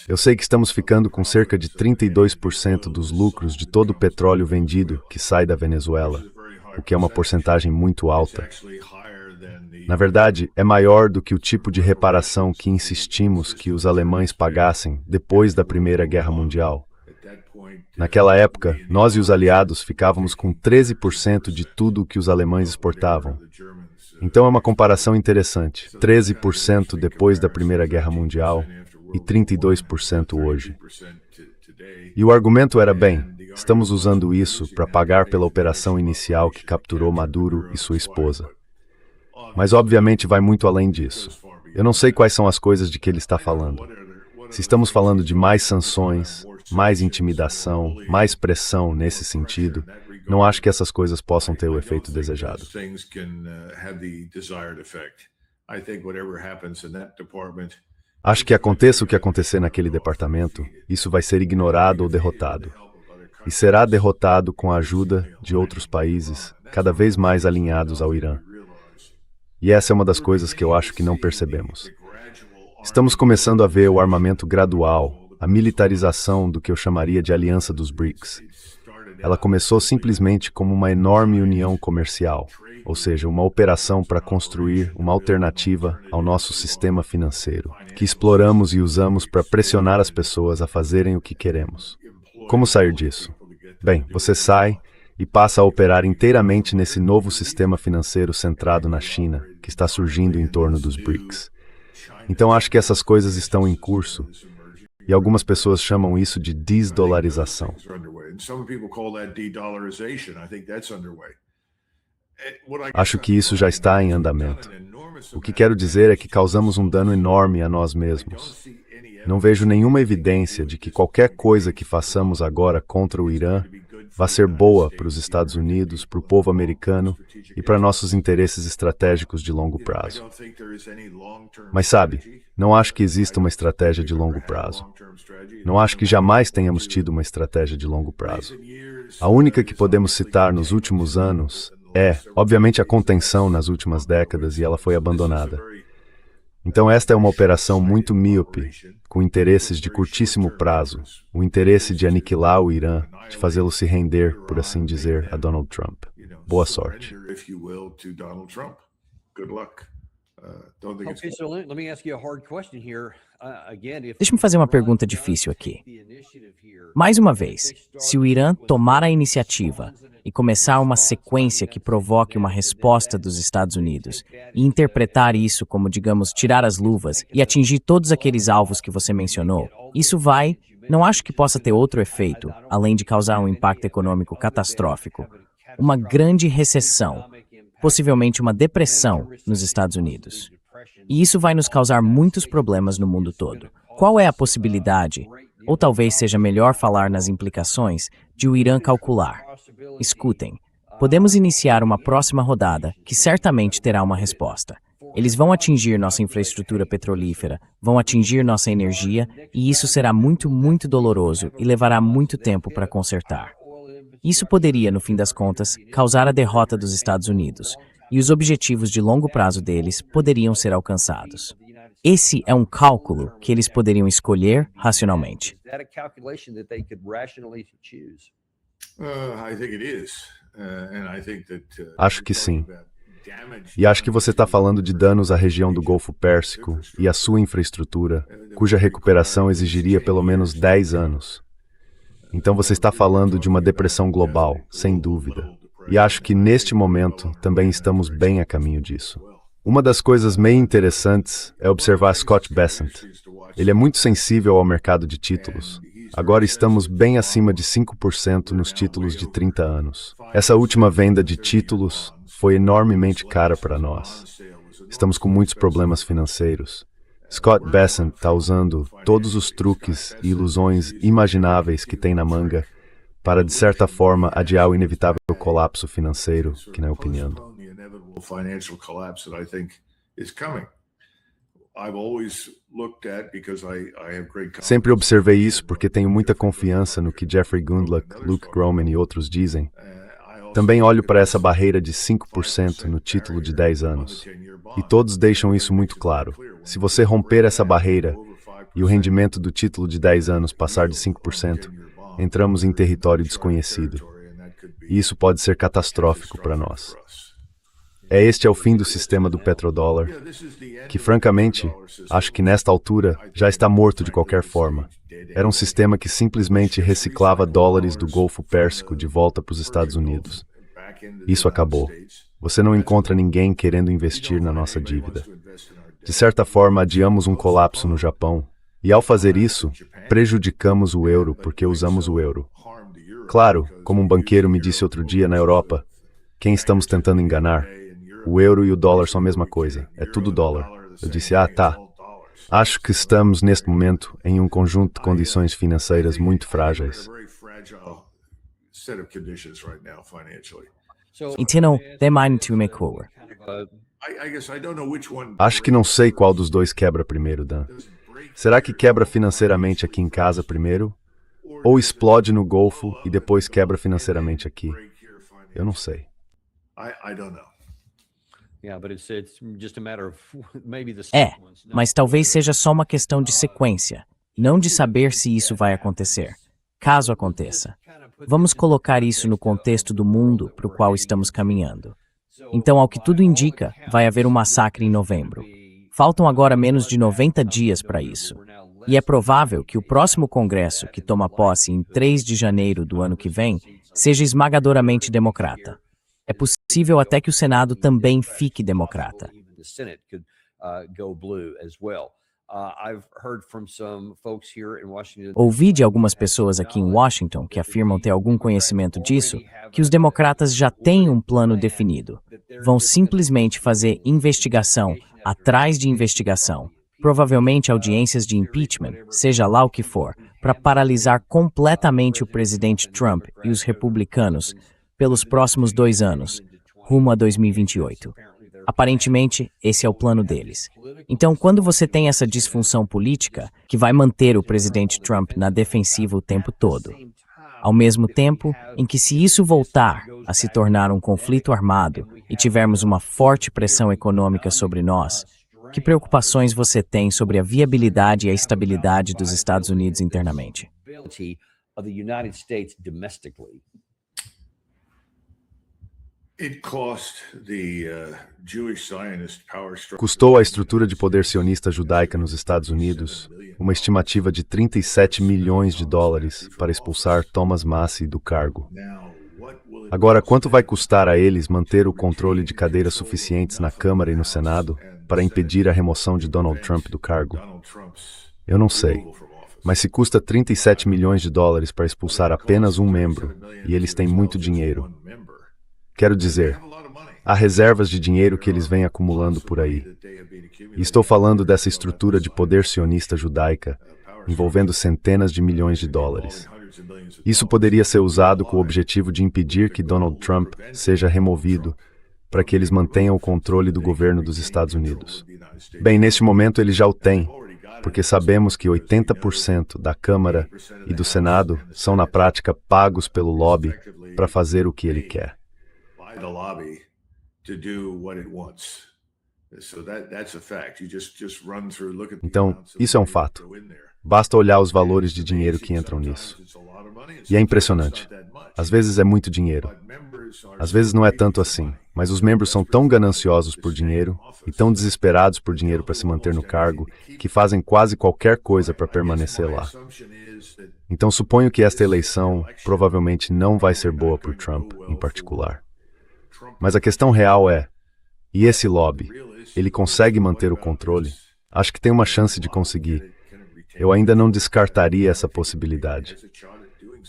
Eu sei que estamos ficando com cerca de 32% dos lucros de todo o petróleo vendido que sai da Venezuela, o que é uma porcentagem muito alta. Na verdade, é maior do que o tipo de reparação que insistimos que os alemães pagassem depois da Primeira Guerra Mundial. Naquela época, nós e os aliados ficávamos com 13% de tudo o que os alemães exportavam. Então é uma comparação interessante. 13% depois da Primeira Guerra Mundial e 32% hoje. E o argumento era, bem, estamos usando isso para pagar pela operação inicial que capturou Maduro e sua esposa. Mas obviamente vai muito além disso. Eu não sei quais são as coisas de que ele está falando. Se estamos falando de mais sanções, mais intimidação, mais pressão nesse sentido, não acho que essas coisas possam ter o efeito desejado. Acho que aconteça o que acontecer naquele departamento, isso vai ser ignorado ou derrotado. E será derrotado com a ajuda de outros países, cada vez mais alinhados ao Irã. E essa é uma das coisas que eu acho que não percebemos. Estamos começando a ver o armamento gradual, a militarização do que eu chamaria de Aliança dos BRICS. Ela começou simplesmente como uma enorme união comercial, ou seja, uma operação para construir uma alternativa ao nosso sistema financeiro, que exploramos e usamos para pressionar as pessoas a fazerem o que queremos. Como sair disso? Bem, você sai e passa a operar inteiramente nesse novo sistema financeiro centrado na China, que está surgindo em torno dos BRICS. Então acho que essas coisas estão em curso, e algumas pessoas chamam isso de desdolarização. Acho que isso já está em andamento. O que quero dizer é que causamos um dano enorme a nós mesmos. Não vejo nenhuma evidência de que qualquer coisa que façamos agora contra o Irã vai ser boa para os Estados Unidos, para o povo americano e para nossos interesses estratégicos de longo prazo. Mas sabe, não acho que exista uma estratégia de longo prazo. Não acho que jamais tenhamos tido uma estratégia de longo prazo. A única que podemos citar nos últimos anos é, obviamente, a contenção nas últimas décadas e ela foi abandonada. Então esta é uma operação muito míope, com interesses de curtíssimo prazo, o interesse de aniquilar o Irã, de fazê-lo se render, por assim dizer, a Donald Trump. Boa sorte. Deixa-me fazer uma pergunta difícil aqui. Mais uma vez, se o Irã tomar a iniciativa e começar uma sequência que provoque uma resposta dos Estados Unidos e interpretar isso como, digamos, tirar as luvas e atingir todos aqueles alvos que você mencionou, isso vai, não acho que possa ter outro efeito, além de causar um impacto econômico catastrófico, uma grande recessão, possivelmente uma depressão nos Estados Unidos. E isso vai nos causar muitos problemas no mundo todo. Qual é a possibilidade, ou talvez seja melhor falar nas implicações, de o Irã calcular? Escutem, podemos iniciar uma próxima rodada que certamente terá uma resposta. Eles vão atingir nossa infraestrutura petrolífera, vão atingir nossa energia, e isso será muito, muito doloroso e levará muito tempo para consertar. Isso poderia, no fim das contas, causar a derrota dos Estados Unidos, e os objetivos de longo prazo deles poderiam ser alcançados. Esse é um cálculo que eles poderiam escolher racionalmente. Acho que sim. E acho que você está falando de danos à região do Golfo Pérsico e à sua infraestrutura, cuja recuperação exigiria pelo menos 10 anos. Então você está falando de uma depressão global, sem dúvida. E acho que neste momento também estamos bem a caminho disso. Uma das coisas meio interessantes é observar Scott Bessent. Ele é muito sensível ao mercado de títulos. Agora estamos bem acima de 5% nos títulos de 30 anos. Essa última venda de títulos foi enormemente cara para nós. Estamos com muitos problemas financeiros. Scott Bessent está usando todos os truques e ilusões imagináveis que tem na manga para, de certa forma, adiar o inevitável colapso financeiro, que na minha opinião. Sempre observei isso porque tenho muita confiança no que Jeffrey Gundlach, Luke Gromen e outros dizem. Também olho para essa barreira de 5% no título de 10 anos. E todos deixam isso muito claro. Se você romper essa barreira e o rendimento do título de 10 anos passar de 5%, entramos em território desconhecido. E isso pode ser catastrófico para nós. Este é o fim do sistema do petrodólar, que, francamente, acho que nesta altura já está morto de qualquer forma. Era um sistema que simplesmente reciclava dólares do Golfo Pérsico de volta para os Estados Unidos. Isso acabou. Você não encontra ninguém querendo investir na nossa dívida. De certa forma, adiamos um colapso no Japão, e ao fazer isso, prejudicamos o euro porque usamos o euro. Claro, como um banqueiro me disse outro dia na Europa, quem estamos tentando enganar? O euro e o dólar são a mesma coisa, é tudo dólar. Eu disse, tá. Acho que estamos, neste momento, em um conjunto de condições financeiras muito frágeis. Entendam, demine to make over. Acho que não sei qual dos dois quebra primeiro, Dan. Será que quebra financeiramente aqui em casa primeiro? Ou explode no Golfo e depois quebra financeiramente aqui? Eu não sei. Mas talvez seja só uma questão de sequência, não de saber se isso vai acontecer. Caso aconteça, vamos colocar isso no contexto do mundo para o qual estamos caminhando. Então, ao que tudo indica, vai haver um massacre em novembro. Faltam agora menos de 90 dias para isso. E é provável que o próximo Congresso, que toma posse em 3 de janeiro do ano que vem, seja esmagadoramente democrata. É possível até que o Senado também fique democrata. Ouvi de algumas pessoas aqui em Washington que afirmam ter algum conhecimento disso, que os democratas já têm um plano definido. Vão simplesmente fazer investigação atrás de investigação, provavelmente audiências de impeachment, seja lá o que for, para paralisar completamente o presidente Trump e os republicanos pelos próximos 2 anos, rumo a 2028. Aparentemente, esse é o plano deles. Então, quando você tem essa disfunção política, que vai manter o presidente Trump na defensiva o tempo todo, ao mesmo tempo em que, se isso voltar a se tornar um conflito armado e tivermos uma forte pressão econômica sobre nós, que preocupações você tem sobre a viabilidade e a estabilidade dos Estados Unidos internamente? Custou à estrutura de poder sionista judaica nos Estados Unidos uma estimativa de 37 milhões de dólares para expulsar Thomas Massie do cargo. Agora, quanto vai custar a eles manter o controle de cadeiras suficientes na Câmara e no Senado para impedir a remoção de Donald Trump do cargo? Eu não sei. Mas se custa 37 milhões de dólares para expulsar apenas um membro, e eles têm muito dinheiro, quero dizer, há reservas de dinheiro que eles vêm acumulando por aí. E estou falando dessa estrutura de poder sionista judaica, envolvendo centenas de milhões de dólares. Isso poderia ser usado com o objetivo de impedir que Donald Trump seja removido, para que eles mantenham o controle do governo dos Estados Unidos. Bem, neste momento eles já o têm, porque sabemos que 80% da Câmara e do Senado são, na prática, pagos pelo lobby para fazer o que ele quer. Então, isso é um fato. Basta olhar os valores de dinheiro que entram nisso. E é impressionante. Às vezes é muito dinheiro. Às vezes não é tanto assim, mas os membros são tão gananciosos por dinheiro e tão desesperados por dinheiro para se manter no cargo que fazem quase qualquer coisa para permanecer lá. Então suponho que esta eleição provavelmente não vai ser boa por Trump em particular. Mas a questão real é, e esse lobby, ele consegue manter o controle? Acho que tem uma chance de conseguir. Eu ainda não descartaria essa possibilidade.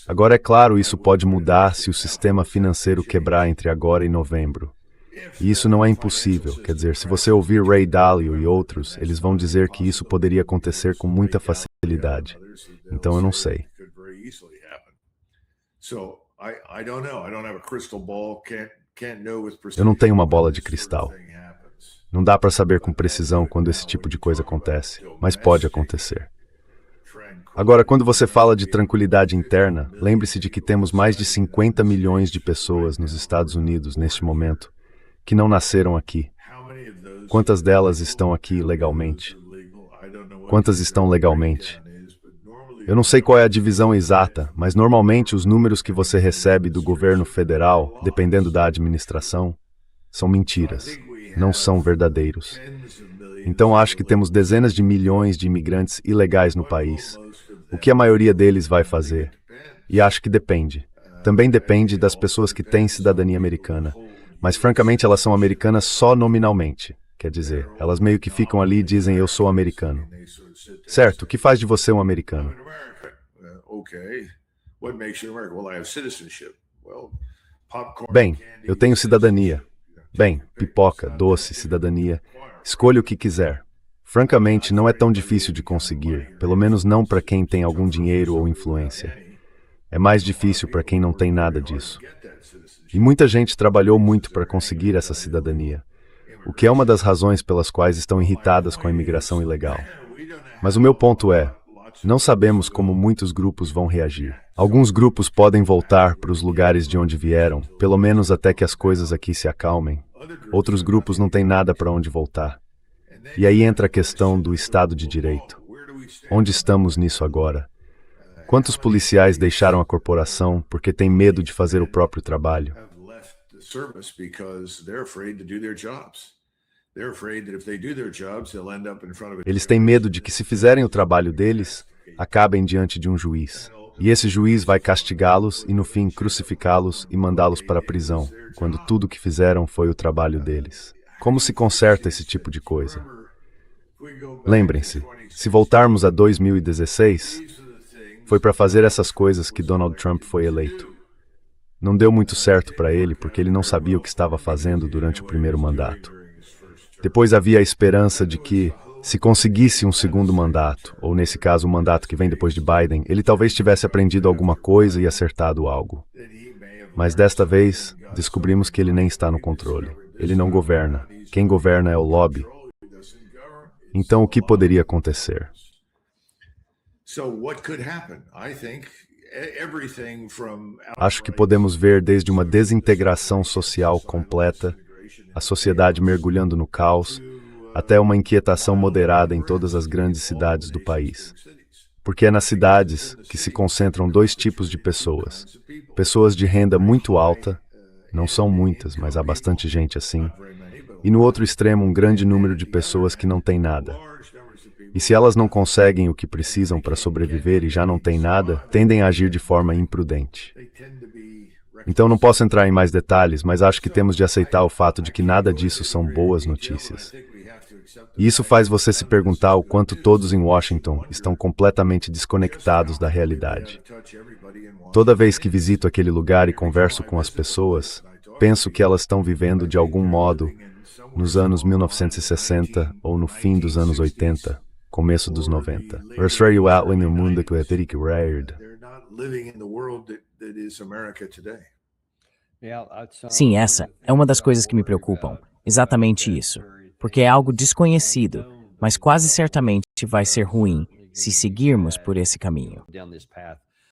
Agora, é claro, isso pode mudar se o sistema financeiro quebrar entre agora e novembro. E isso não é impossível, quer dizer, se você ouvir Ray Dalio e outros, eles vão dizer que isso poderia acontecer com muita facilidade. Então eu não sei. Eu não tenho uma bola de cristal. Não dá para saber com precisão quando esse tipo de coisa acontece, mas pode acontecer. Agora, quando você fala de tranquilidade interna, lembre-se de que temos mais de 50 milhões de pessoas nos Estados Unidos neste momento que não nasceram aqui. Quantas delas estão aqui legalmente? Quantas estão legalmente? Eu não sei qual é a divisão exata, mas normalmente os números que você recebe do governo federal, dependendo da administração, são mentiras, não são verdadeiros. Então acho que temos dezenas de milhões de imigrantes ilegais no país. O que a maioria deles vai fazer? E acho que depende. Também depende das pessoas que têm cidadania americana. Mas francamente elas são americanas só nominalmente. Quer dizer, elas meio que ficam ali e dizem eu sou americano. Certo, o que faz de você um americano? Bem, eu tenho cidadania. Bem, pipoca, doce, cidadania. Escolha o que quiser. Francamente, não é tão difícil de conseguir, pelo menos não para quem tem algum dinheiro ou influência. É mais difícil para quem não tem nada disso. E muita gente trabalhou muito para conseguir essa cidadania, o que é uma das razões pelas quais estão irritadas com a imigração ilegal. Mas o meu ponto é, não sabemos como muitos grupos vão reagir. Alguns grupos podem voltar para os lugares de onde vieram, pelo menos até que as coisas aqui se acalmem. Outros grupos não têm nada para onde voltar. E aí entra a questão do Estado de Direito. Onde estamos nisso agora? Quantos policiais deixaram a corporação porque têm medo de fazer o próprio trabalho? Eles têm medo de que, se fizerem o trabalho deles, acabem diante de um juiz. E esse juiz vai castigá-los e, no fim, crucificá-los e mandá-los para a prisão, quando tudo o que fizeram foi o trabalho deles. Como se conserta esse tipo de coisa? Lembrem-se, se voltarmos a 2016, foi para fazer essas coisas que Donald Trump foi eleito. Não deu muito certo para ele porque ele não sabia o que estava fazendo durante o primeiro mandato. Depois havia a esperança de que, se conseguisse um segundo mandato, ou nesse caso o mandato que vem depois de Biden, ele talvez tivesse aprendido alguma coisa e acertado algo. Mas desta vez, descobrimos que ele nem está no controle. Ele não governa. Quem governa é o lobby. Então, o que poderia acontecer? Acho que podemos ver desde uma desintegração social completa, a sociedade mergulhando no caos, até uma inquietação moderada em todas as grandes cidades do país. Porque é nas cidades que se concentram dois tipos de pessoas. Pessoas de renda muito alta, não são muitas, mas há bastante gente assim, e no outro extremo um grande número de pessoas que não têm nada. E se elas não conseguem o que precisam para sobreviver e já não têm nada, tendem a agir de forma imprudente. Então não posso entrar em mais detalhes, mas acho que temos de aceitar o fato de que nada disso são boas notícias. E isso faz você se perguntar o quanto todos em Washington estão completamente desconectados da realidade. Toda vez que visito aquele lugar e converso com as pessoas, penso que elas estão vivendo de algum modo nos anos 1960 ou no fim dos anos 80, começo dos 90. Sim, essa é uma das coisas que me preocupam. Exatamente isso. Porque é algo desconhecido, mas quase certamente vai ser ruim se seguirmos por esse caminho.